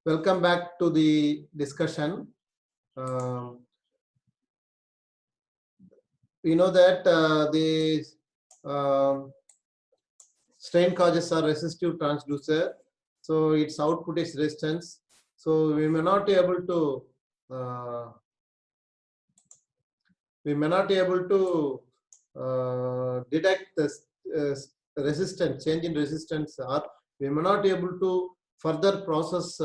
Welcome back to the discussion. We know that the strain causes are resistive transducer, so its output is resistance. So we may not be able to detect this resistance, change in resistance, or we may not be able to further process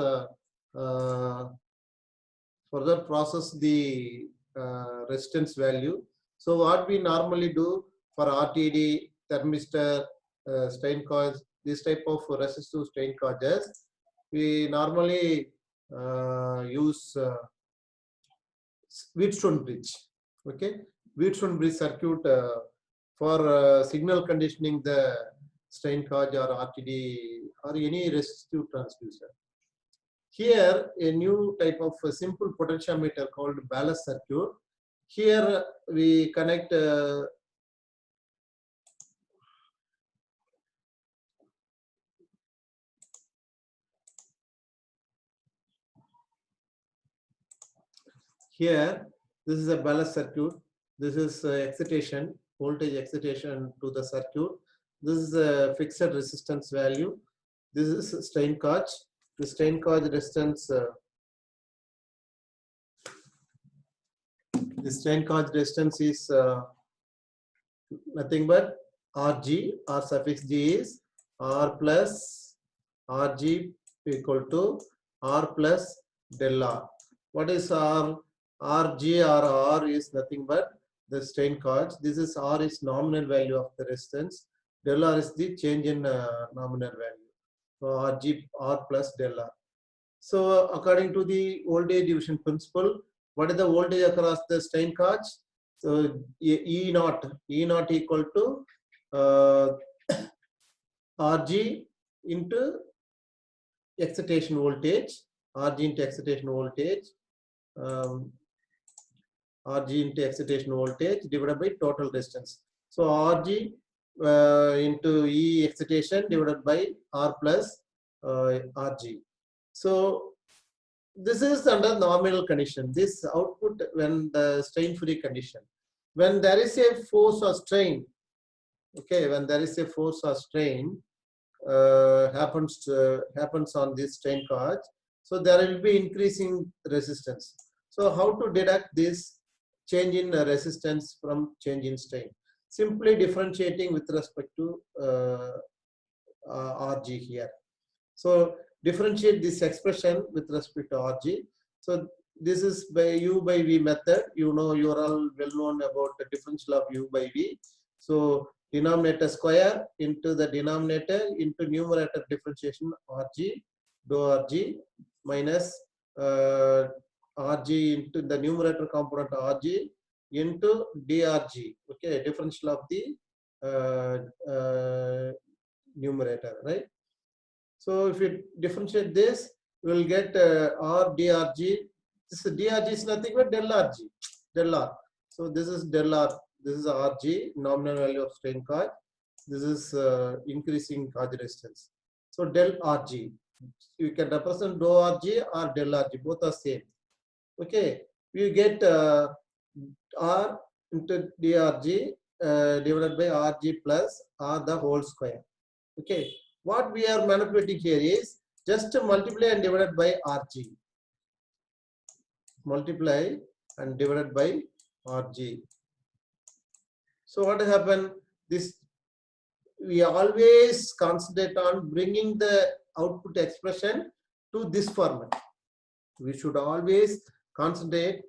the resistance value. So what we normally do for RTD, thermistor, strain gauge, this type of resistive strain gauges, we normally use Wheatstone bridge. Okay, Wheatstone bridge circuit for signal conditioning the strain gauge or RTD or any resistive transducer. Here, a new type of a simple potentiometer called ballast circuit. Here we connect here. This is a ballast circuit. This is excitation, voltage excitation to the circuit. This is a fixed resistance value. This is strain gauge. The strain gauge resistance. The strain gauge resistance is nothing but Rg. R suffix G is R plus Rg equal to R plus del R. What is R? Rg or R is nothing but the strain gauge. This is R is nominal value of the resistance. Del R is the change in nominal value. So Rg R plus del R. So according to the voltage division principle, what is the voltage across the strain gauge? So E naught equal to Rg into excitation voltage, Rg into excitation voltage, Rg into excitation voltage divided by total resistance. So Rg into E excitation divided by R plus Rg. So this is under nominal condition. This output when the strain free condition. When there is a force or strain, okay, when there is a force or strain happens on this strain gauge, so there will be increasing resistance. So how to deduct this change in resistance from change in strain? Simply differentiating with respect to Rg here. So differentiate this expression with respect to Rg. So this is by U by V method. You know, you are all well known about the differential of U by V. So denominator square into the denominator into numerator differentiation Rg, dou Rg minus Rg into the numerator component Rg into drg. Okay, differential of the numerator, right? So if you differentiate this, we will get R drg. This drg is nothing but del rg, del r. So this is del r. This is Rg, nominal value of strain gauge. This is increasing gauge resistance. So del Rg, you can represent dou Rg or del Rg, both are same. Okay, you get R into drg divided by Rg plus R the whole square. Okay, what we are manipulating here is just multiply and divided by Rg. Multiply and divided by Rg. So what happened? This we always concentrate on bringing the output expression to this format. We should always concentrate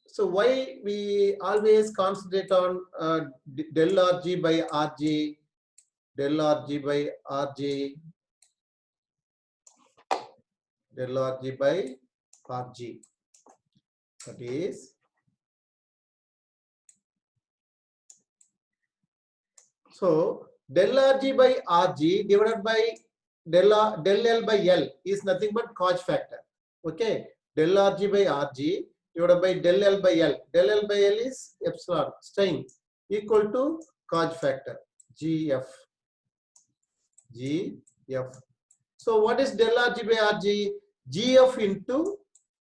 so why we always concentrate on del Rg by Rg, del Rg by Rg, del Rg by Rg. That is, so del Rg by Rg divided by del L by L is nothing but gauge factor. Okay, del Rg by Rg divided by del L by L. Del L by L is epsilon strain equal to Gauge factor, GF. GF. So what is del RG by RG? GF into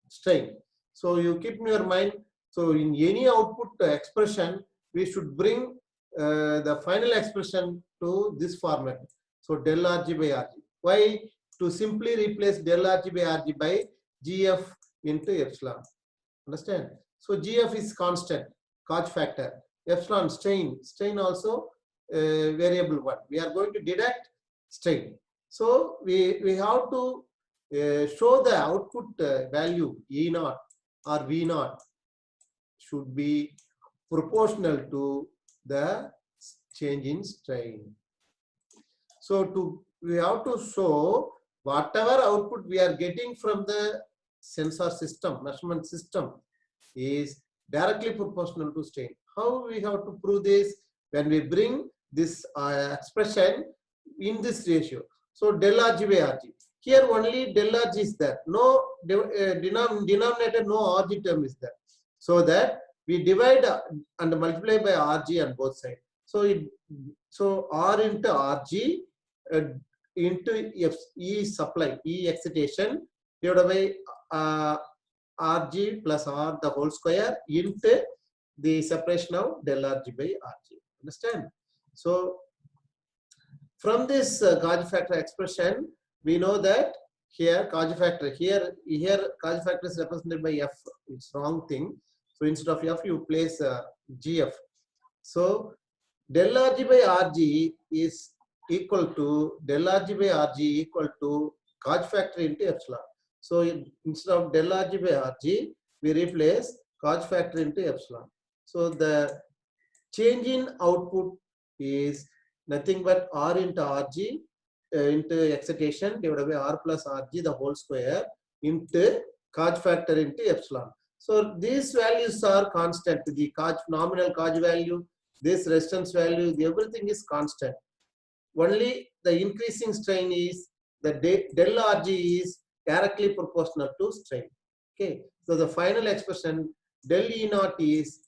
strain. So you keep in your mind. So in any output expression, we should bring the final expression to this format. So del RG by RG. Why? To simply replace del RG by RG by GF into epsilon. Understand? So GF is constant, Koch factor. Epsilon strain also variable one. We are going to deduct strain. So we have to show the output value E0 or V0 should be proportional to the change in strain. So we have to show whatever output we are getting from the sensor system, measurement system, is directly proportional to strain. How we have to prove this? When we bring this expression in this ratio. So del RG by RG. Here only del RG is there. No denominator, no RG term is there. So that we divide and multiply by RG on both sides. So R into RG into E supply, E excitation divided by RG plus R the whole square into the separation of del RG by RG. Understand? So from this Gauge factor expression, we know that here Gauge factor, here Gauge factor is represented by F. It's wrong thing. So instead of F, you place GF. So del RG by RG is equal to del RG by RG equal to Gauge factor into epsilon. So instead of del RG by RG, we replace Gauge factor into epsilon. So the change in output is nothing but R into RG into excitation divided by R plus RG the whole square into Gauge factor into epsilon. So these values are constant. The nominal Gauge value, this resistance value, everything is constant. Only the increasing strain is the del RG is directly proportional to strain. Okay, so the final expression del E0 is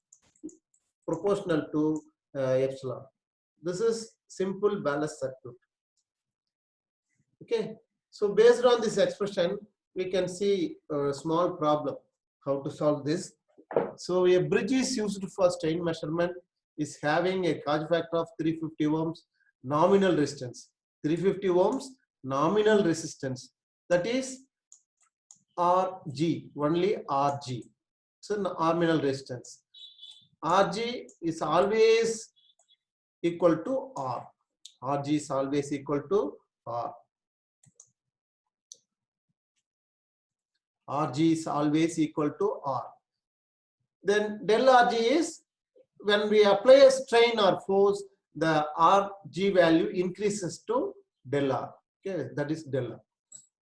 proportional to epsilon. This is simple ballast circuit. Okay, so based on this expression, we can see a small problem how to solve this. So a bridge is used for strain measurement is having a Gauge factor of 350 ohms nominal resistance. 350 ohms nominal resistance, that is RG, only RG. So nominal resistance. RG is always equal to R. RG is always equal to R. RG is always equal to R. Then del RG is when we apply a strain or force, the RG value increases to del R. Okay, that is del R.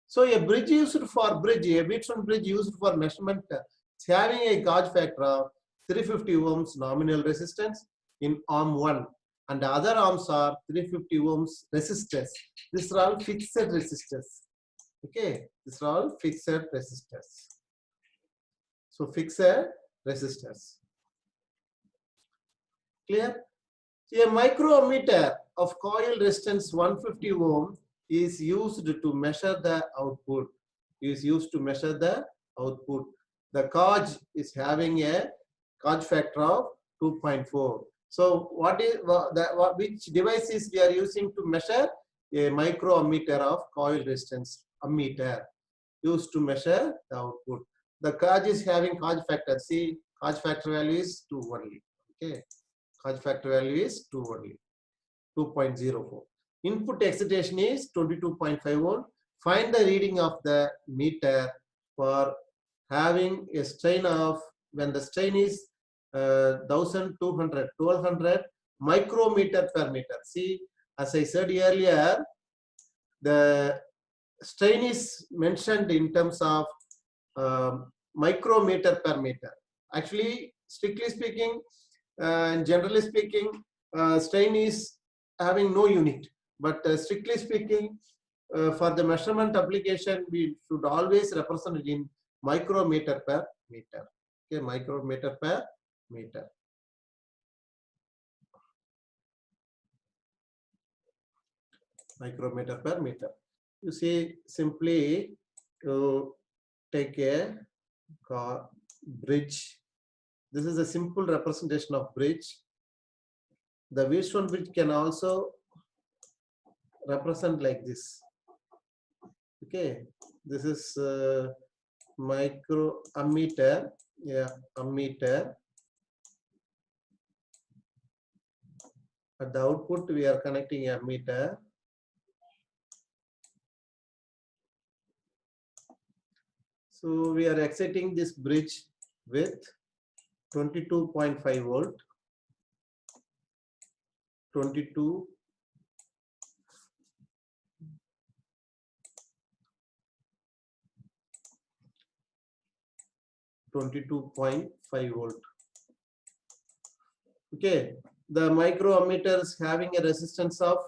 So a bridge used for bridge, a Wheatstone bridge used for measurement, is having a Gauge factor of 350 ohms nominal resistance in arm 1, and the other arms are 350 ohms resistors. These are all fixed resistors. Okay, these are all fixed resistors. So fixed resistors. Clear? A micrometer of coil resistance 150 ohm is used to measure the output. The gauge is having a Gauge factor of 2.4. So which devices we are using to measure? A micrometer of coil resistance, ammeter, used to measure the output. The gauge is having Gauge factor. See, Gauge factor value is 2 only. Okay, Gauge factor value is 2 only, 2.04. Input excitation is 22.5 volt. Find the reading of the meter for having a strain of, when the strain is 1200 micrometer per meter. See, as I said earlier, the strain is mentioned in terms of micrometer per meter. Actually, strictly speaking, generally speaking, strain is having no unit. But strictly speaking, for the measurement application, we should always represent it in micrometer per meter. Okay, micrometer per meter. micrometer per meter. You see, simply to take a bridge. This is a simple representation of bridge. The Wheatstone bridge can also represent like this. Okay, this is micro ammeter. Yeah, ammeter. At the output, we are connecting a ammeter. So we are exciting this bridge with 22.5 volt, 22. 22.5 volt. Okay, the micro ammeter is having a resistance of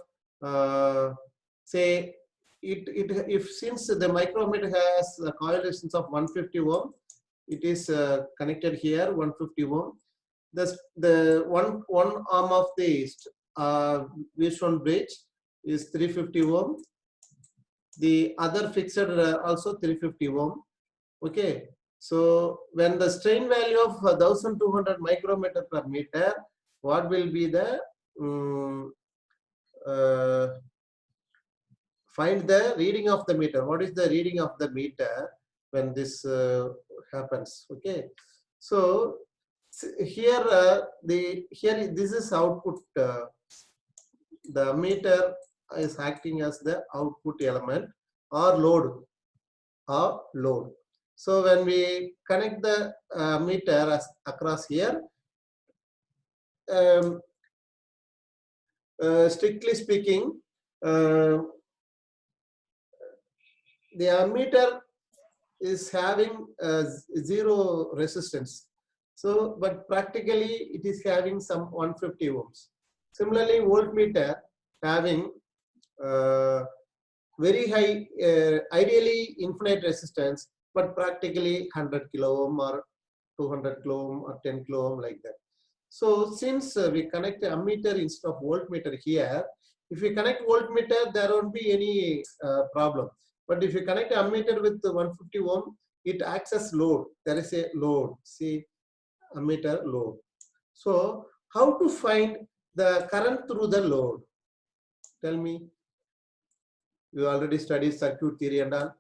say if since the micrometer has a coil resistance of 150 ohm, it is connected here 150 ohm. The one arm of the Wheatstone bridge is 350 ohm. The other fixed also 350 ohm. Okay, so when the strain value of 1200 micrometer per meter, what will be the find the reading of the meter? What is the reading of the meter when this happens? Okay, so here this is output. The meter is acting as the output element or load. So when we connect the meter across here, strictly speaking, the ammeter is having zero resistance. So, but practically it is having some 150 ohms. Similarly, voltmeter having very high, ideally infinite resistance, but practically 100 kilo ohm or 200 kilo ohm or 10 kilo ohm like that. So since we connect the ammeter instead of voltmeter here, if we connect voltmeter, there won't be any problem. But if you connect ammeter with 150 ohm, it acts as load. There is a load. See, ammeter load. So how to find the current through the load? Tell me. You already studied circuit theory and all.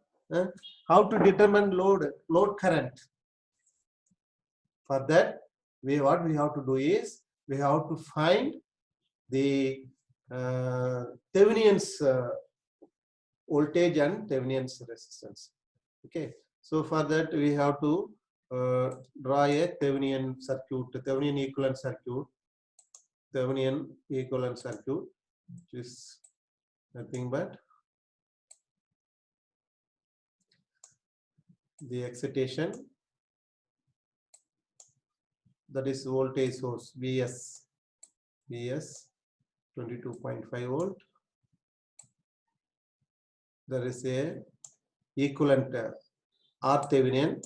How to determine load current? For that, what we have to do is we have to find the Thevenin's voltage and Thevenin's resistance. Okay, so for that we have to draw a Thevenin circuit, Thevenin equivalent circuit, Thevenin equivalent circuit, which is nothing but the excitation, that is voltage source Vs 22.5 volt. There is a equivalent R Thevenin,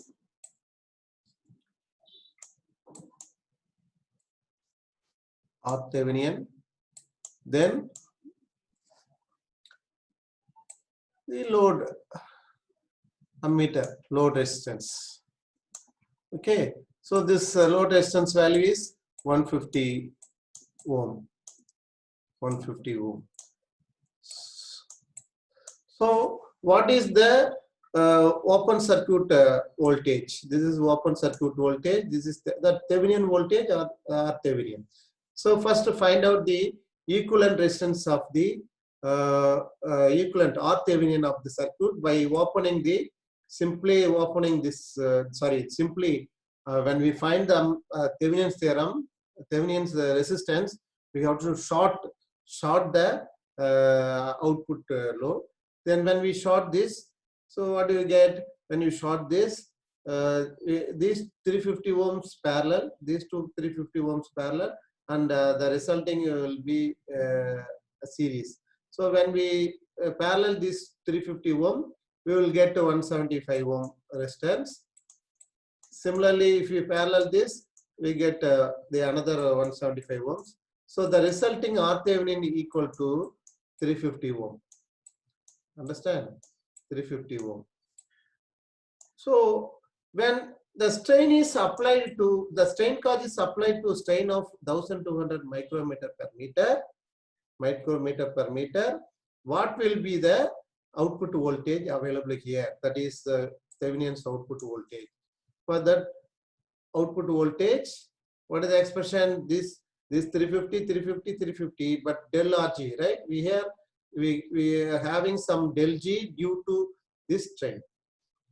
then the load ammeter, load resistance. Okay, so this load resistance value is 150 ohm. 150 ohm. So what is the open circuit voltage? This is open circuit voltage. This is the Thevenin voltage or Thevenin. So first to find out the equivalent resistance of the equivalent R Thevenin of the circuit by opening the when we find the Thevenin's theorem, Thevenin's resistance, we have to short the output load. Then when we short this, so what do you get when you short this? These 350 ohms parallel, these two 350 ohms parallel, and the resulting will be a series. So when we parallel this 350 ohm, we will get 175 ohm resistance. Similarly, if we parallel this, we get the another 175 ohms. So the resulting R Thevenin equal to 350 ohm. Understand? 350 ohm. So when the strain is applied to, the strain gauge is applied to strain of 1200 micrometer per meter, what will be the output voltage available here? That is the Thevenin's output voltage. For that output voltage, what is the expression? This 350, 350, 350, but del RG, right? We are having some del G due to this strain.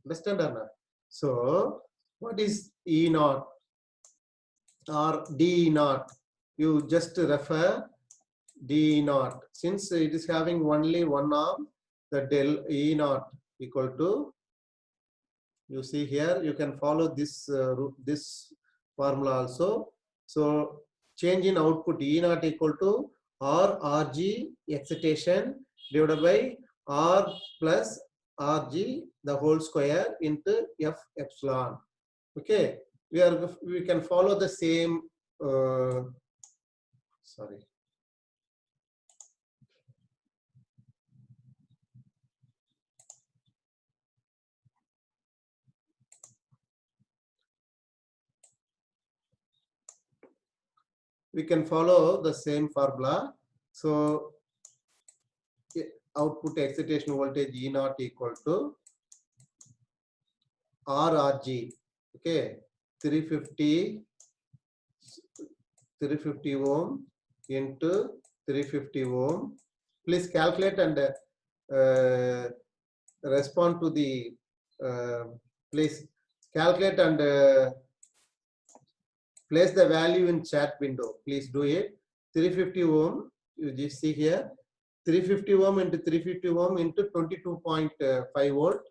Understand or not? So what is E naught or D naught? You just refer D naught. Since it is having only one arm, the del E naught equal to, you see here, you can follow this this formula also. So change in output E naught equal to R RG excitation divided by R plus RG the whole square into F epsilon. Okay, we can follow the same. Sorry. We can follow the same formula. So output excitation voltage E naught equal to RRG. Okay, 350 ohm into 350 ohm. Please calculate and respond to the. Please calculate and place the value in chat window. Please do it. 350 ohm. You just see here. 350 ohm into 350 ohm into 22.5 volt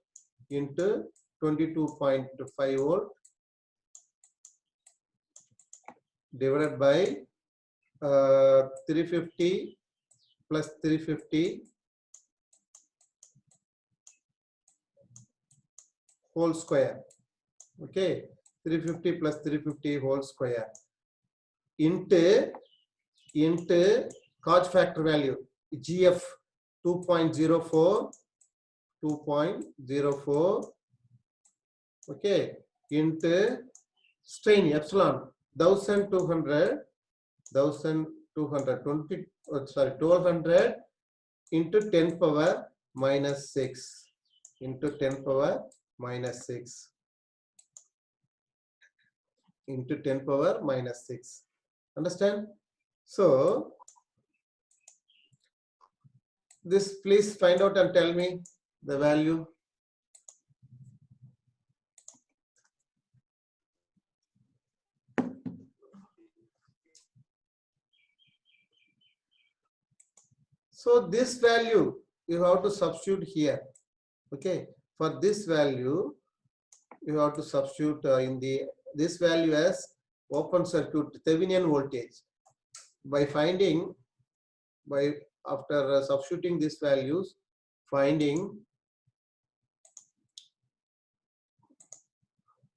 into 22.5 volt divided by 350 plus 350 whole square. Okay, 350 plus 350 whole square into Koch factor value GF 2.04 okay, into strain epsilon 1200 1200 into 10 power minus 6 into 10 power minus 6 into 10 power minus 6. Understand? So this, please find out and tell me the value. So this value you have to substitute here. Okay, for this value you have to substitute in this value as open circuit Thevenin voltage. By after substituting these values, finding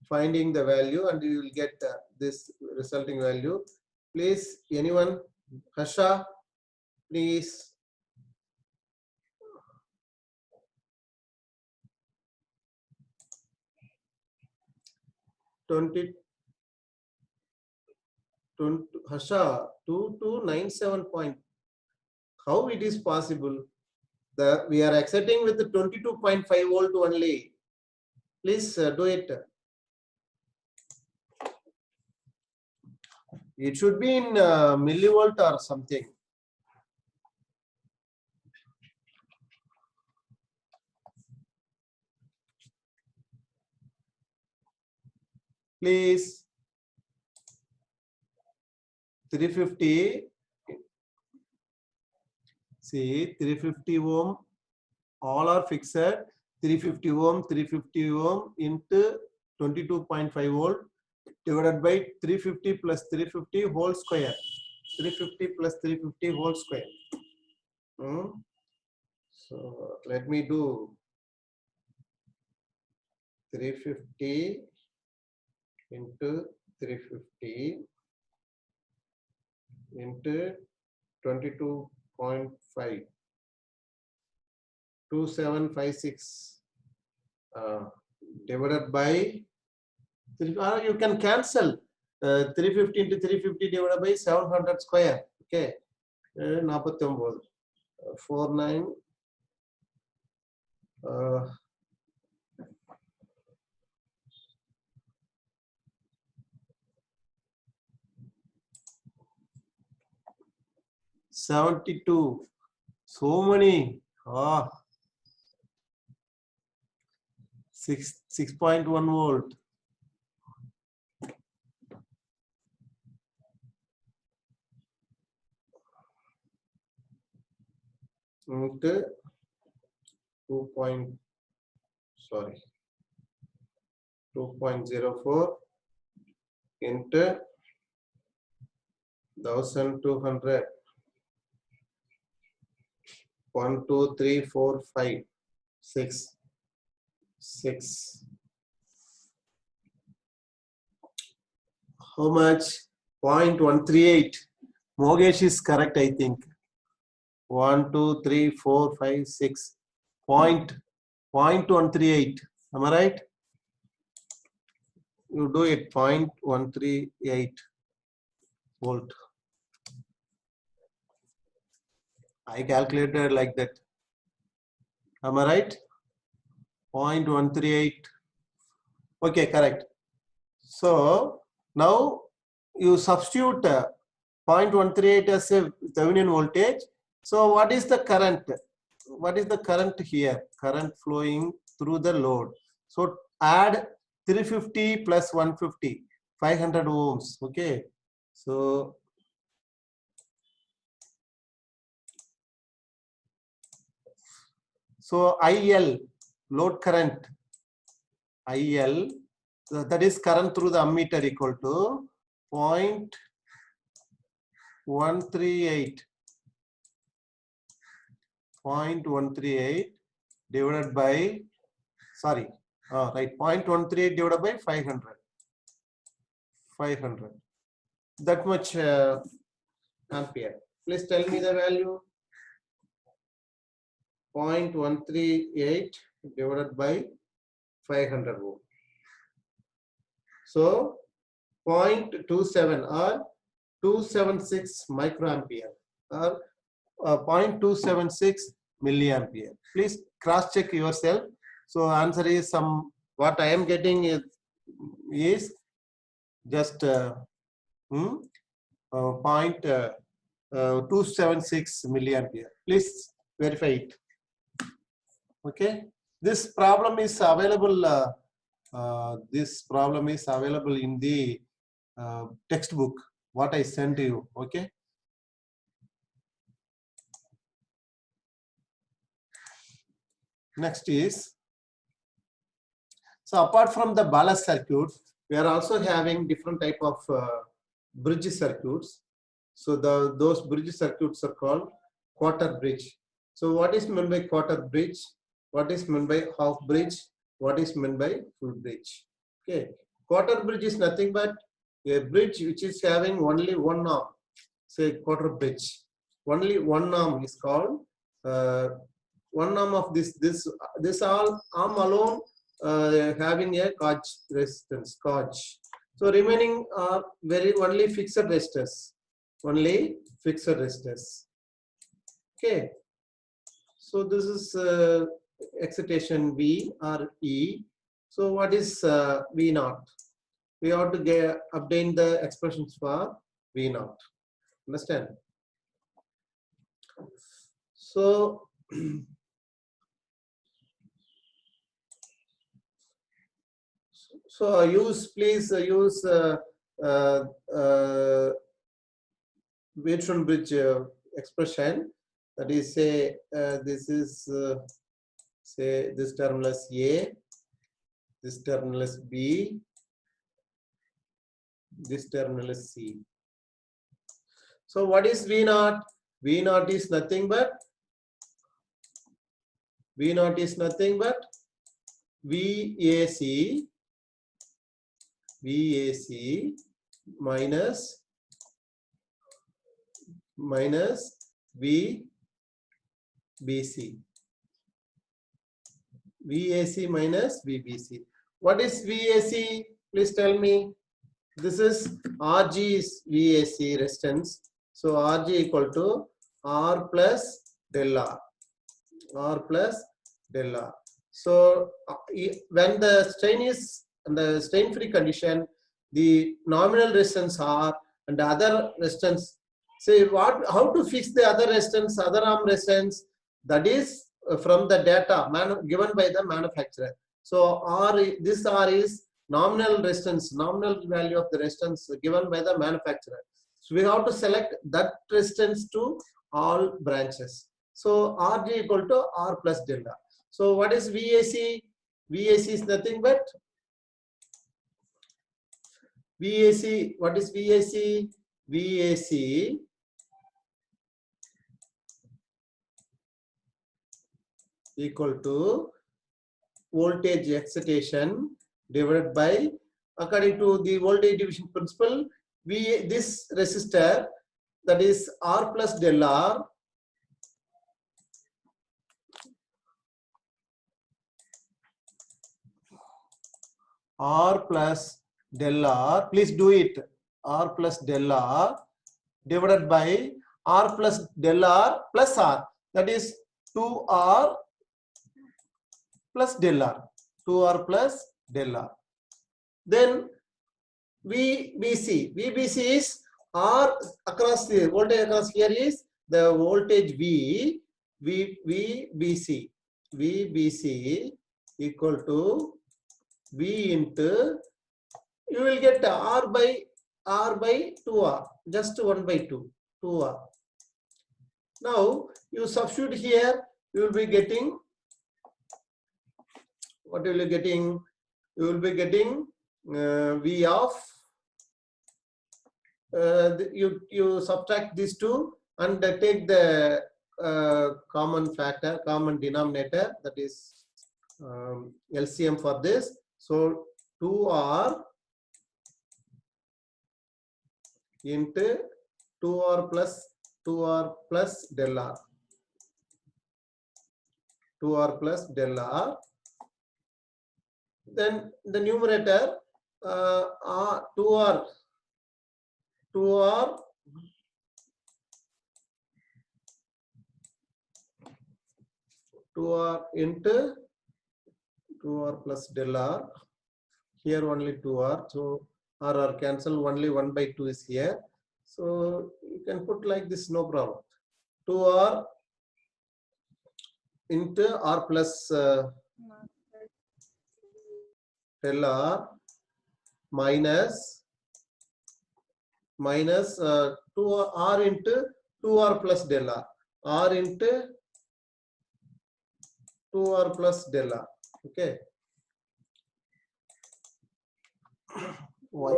the value, and you will get this resulting value. Please, anyone, Hasha, please. Hasha 2297 point. How it is possible? We are exciting with the 22.5 volt only. Please do it. It should be in millivolt or something. Please. 350. See, 350 ohm. All are fixed. 350 ohm, 350 ohm into 22.5 volt divided by 350 plus 350 whole square. 350 plus 350 whole square. So let me do 350 into 350 into 22.5. 2756 divided by you can cancel 350 into 350 divided by 700 square. Okay, 49 49 72. So many. 6.1 volt. Into 2.04 into 1200. 1, 2, 3, 4, 5, 6. How much? 0.138. Mogesh is correct, I think. 1, 2, 3, 4, 5, 6. 0.138. Am I right? You do it. 0.138 volt. I calculated like that. Am I right? 0.138. Okay, correct. So now you substitute 0.138 as a Thevenin voltage. So what is the current? What is the current here? Current flowing through the load. So add 350 plus 150, 500 ohms. Okay. So IL, load current, IL, that is current through the ammeter, equal to 0.138 divided by, sorry, right, 0.138 divided by 500. That much ampere. Please tell me the value. 0.138 divided by 500 ohm. So 0.27 or 276 microampere or 0.276 milliampere. Please cross check yourself. So answer is some, what I am getting is just 0.276 milliampere. Please verify it. Okay, this problem is available. This problem is available in the textbook what I sent you. Okay. Next is, so apart from the ballast circuit, we are also having different type of bridge circuits. So those bridge circuits are called quarter bridge. So what is meant by quarter bridge? What is meant by half bridge? What is meant by full bridge? Okay, quarter bridge is nothing but a bridge which is having only one arm. Say quarter bridge, only one arm is called one arm of this all arm alone having a gauge resistance, gauge. So remaining are only fixed resistors, only fixed resistors. Okay, so this is excitation V or E. So what is V naught? We have to obtain the expressions for V naught. Understand? So please use Wettron bridge expression. That is, say this is say this terminal is A, this terminal is B, this terminal is C. So what is V naught? V naught is nothing but VAC minus VBC. VAC minus VBC. What is VAC? Please tell me. This is RG is VAC resistance. So RG equal to R plus del R. R plus del R. So when the strain is in the strain free condition, the nominal resistance R and the other resistance. Say what? How to fix the other resistance, other arm resistance? That is from the data given by the manufacturer. So this R is nominal resistance, nominal value of the resistance given by the manufacturer. So we have to select that resistance to all branches. So RG equal to R plus delta. So what is VAC? VAC is nothing but VAC. What is VAC? VAC equal to voltage excitation divided by, according to the voltage division principle, this resistor, that is R plus del R, R plus del R, please do it, R plus del R divided by R plus del R plus R, that is 2R plus del R, 2R plus del R. Then VBC is R across the voltage across here is the voltage VBC equal to V into, you will get R by 2R, just 1 by 2R. Now you substitute here, you will be getting, what will you getting? You will be getting V of, you subtract these two and take the common factor, common denominator, that is LCM for this. So 2R into 2R plus del R, 2R plus del R. Then the numerator 2R into 2R plus del R. Here only 2R, so R cancel, only 1 by 2 is here. So you can put like this, no problem. 2R into R plus del R minus 2R into 2R plus del R, R into 2R plus del R. Okay. Why?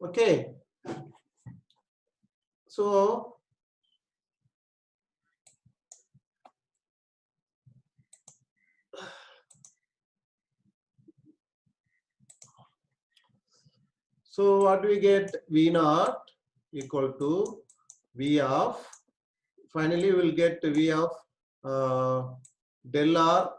Okay. So what do we get? V naught equal to V of, finally we will get V of del R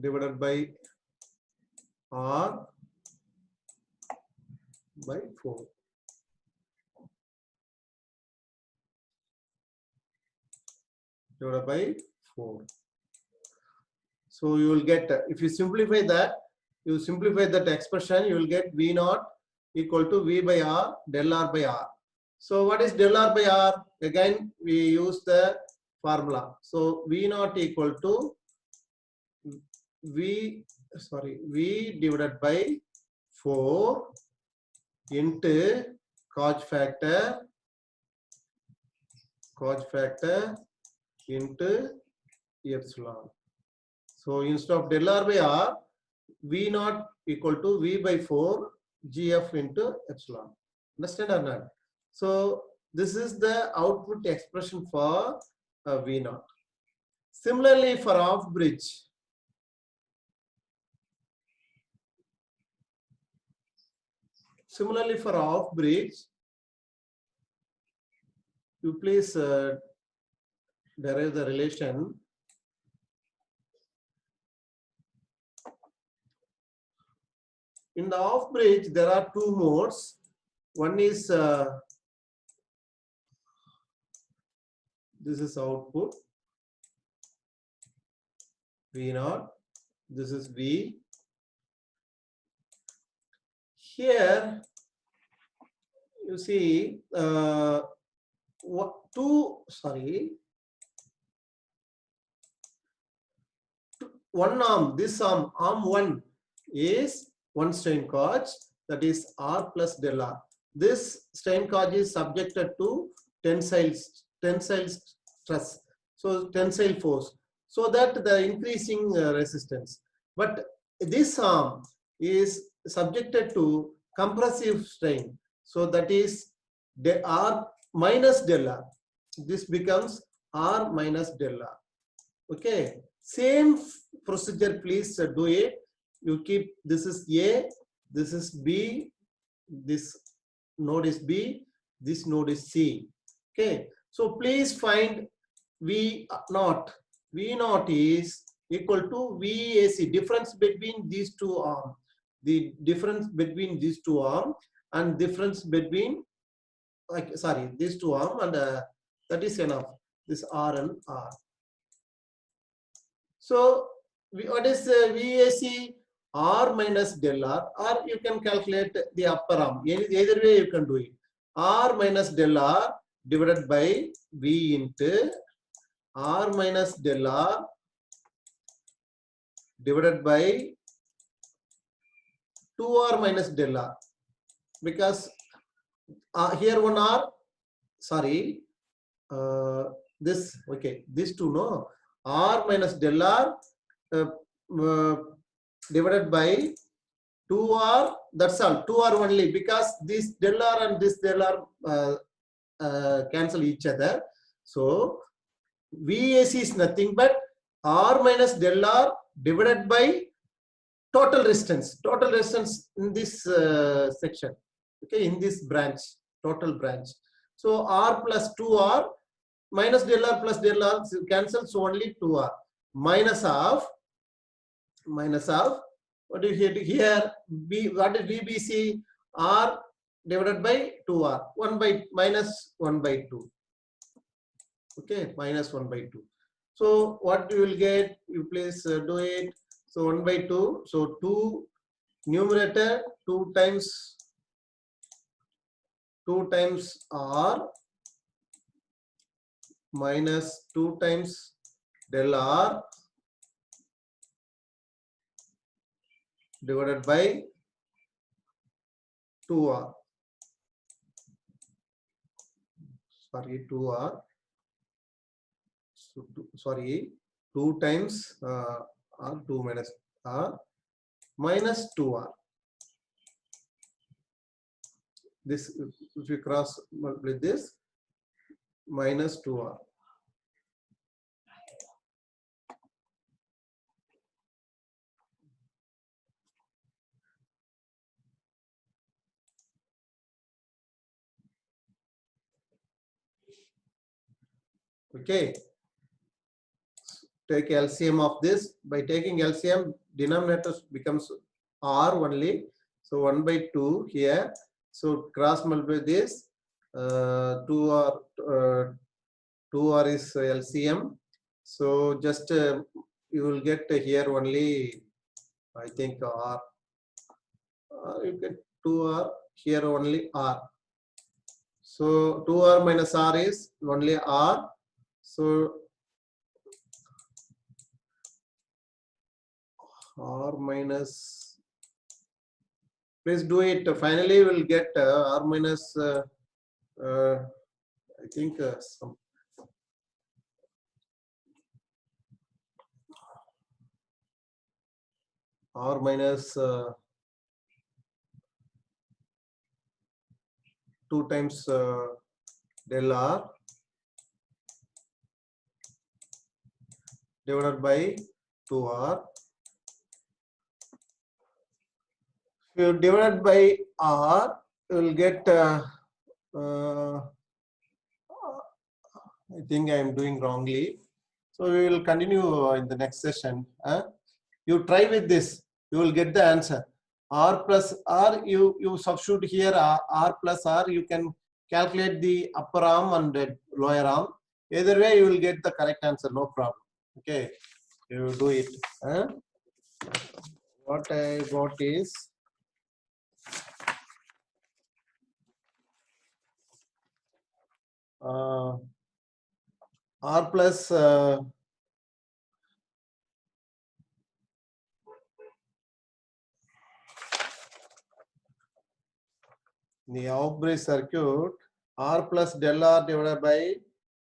divided by R by 4. Divided by 4. So you will get, if you simplify that, expression, you will get V naught equal to V by R, del R by R. So what is del R by R? Again, we use the formula. So V naught equal to V divided by 4 into cos factor into epsilon. So instead of del R by R, V naught equal to V by 4 GF into epsilon. Understand or not? So this is the output expression for V naught. Similarly for off bridge, you please derive the relation. In the off bridge, there are two modes. One is this is output V naught. This is V. Here you see one arm. This arm 1 is one strain gauge, that is R plus del R. This strain gauge is subjected to tensile stress, so tensile force, so that the increasing resistance. But this arm is subjected to compressive strain, so that is R minus del R. This becomes R minus del R. Okay, same procedure, please do it. You keep, this is A, this is B, this node is B, this node is C. Okay, so please find V naught. V naught is equal to VAC, difference between these two arms. The difference between these two arms and difference between, these two arms, and that is enough. This R and R. So what is VAC? R minus del R, or you can calculate the upper arm. Either way you can do it. R minus del R divided by V into R minus del R divided by 2R minus del R. Because here one R, this, okay, this two, no, R minus del R divided by 2R, that's all, 2R only, because this del R and this del R cancel each other. So VAC is nothing but R minus del R divided by total resistance in this section, okay, in this branch, total branch. So R plus 2R minus del R plus del R cancels, so only 2R minus of what do you hear here? B, what is VBC? R divided by 2R, 1 by minus 1 by 2. Okay, minus 1 by 2. So what you will get? You please do it. So 1 by 2. So 2 numerator 2 times R minus 2 times del R divided by 2R. 2R. So 2 times R, 2 minus R minus 2R. This, if you cross multiply this, minus 2R. Okay, take LCM of this. By taking LCM, denominator becomes R only. So 1 by 2 here. So cross multiply this. 2R is LCM. So just you will get here only, I think R. You get 2R, here only R. So 2R minus R is only R. So R minus, please do it. Finally, we'll get R minus, I think some. R minus 2 times del R divided by 2R. If you divide by R, you will get I think I am doing wrongly. So we will continue in the next session. You try with this, you will get the answer. R plus R, you substitute here R plus R, you can calculate the upper arm and the lower arm. Either way, you will get the correct answer, no problem. Okay, you do it. What I got is R plus the off-bridge circuit, R plus del R divided by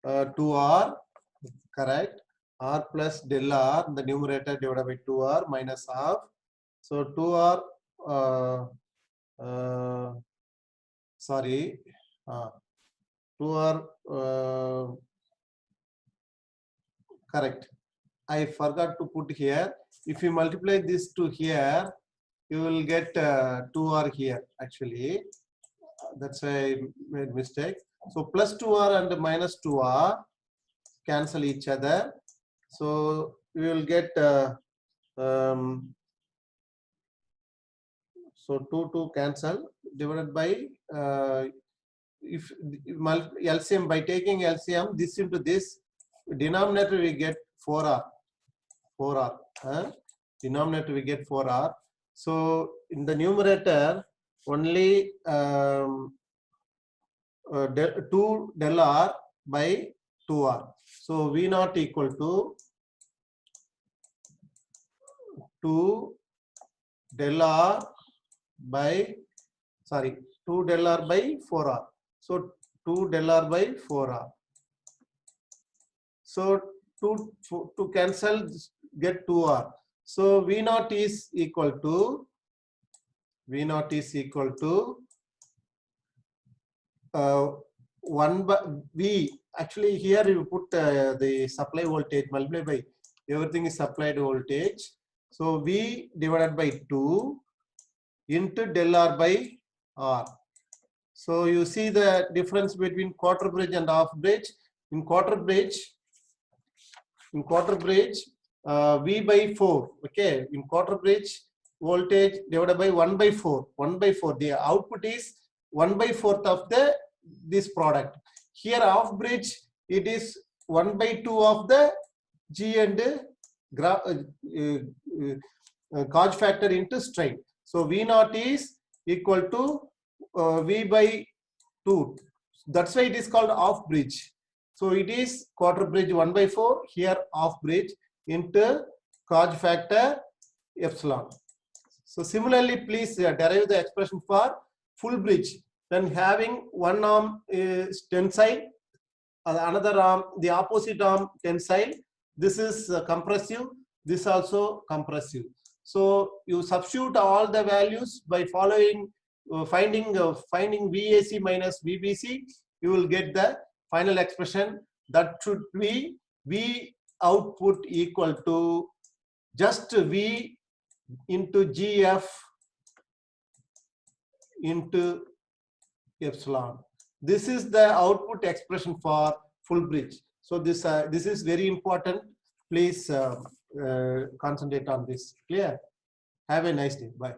2R, correct? R plus del R, the numerator divided by 2R minus half. So 2R, sorry, 2R, correct. I forgot to put here. If you multiply this to here, you will get 2R here actually. That's why I made mistake. So plus 2R and minus 2R cancel each other. So we will get so 2 cancel divided by if LCM, by taking LCM this into this denominator we get 4R. Denominator we get 4R. So in the numerator only 2 del R by 2R. So V naught equal to 2 del R by 2 del R by 4R. So 2 del R by 4R. So to cancel get 2R. So V naught is equal to 1 by V. Actually here you put the supply voltage multiply by everything is supplied voltage. So V divided by 2 into del R by R. So you see the difference between quarter bridge and half bridge. In quarter bridge V by 4. Okay, in quarter bridge voltage divided by 1 by 4. 1 by 4. The output is 1 by 4th of this product. Here half bridge it is 1 by 2 of the G and gauge factor into strain. So V naught is equal to V by 2. That's why it is called half bridge. So it is quarter bridge 1 by 4, here half bridge into gauge factor epsilon. So similarly, please derive the expression for full bridge. Then having one arm is tensile, another arm, the opposite arm tensile. This is compressive, this also compressive. So you substitute all the values by following finding VAC minus VBC, you will get the final expression. That should be V output equal to just V into GF into epsilon. This is the output expression for full bridge. So this is very important. Please concentrate on this. Clear? Have a nice day. Bye.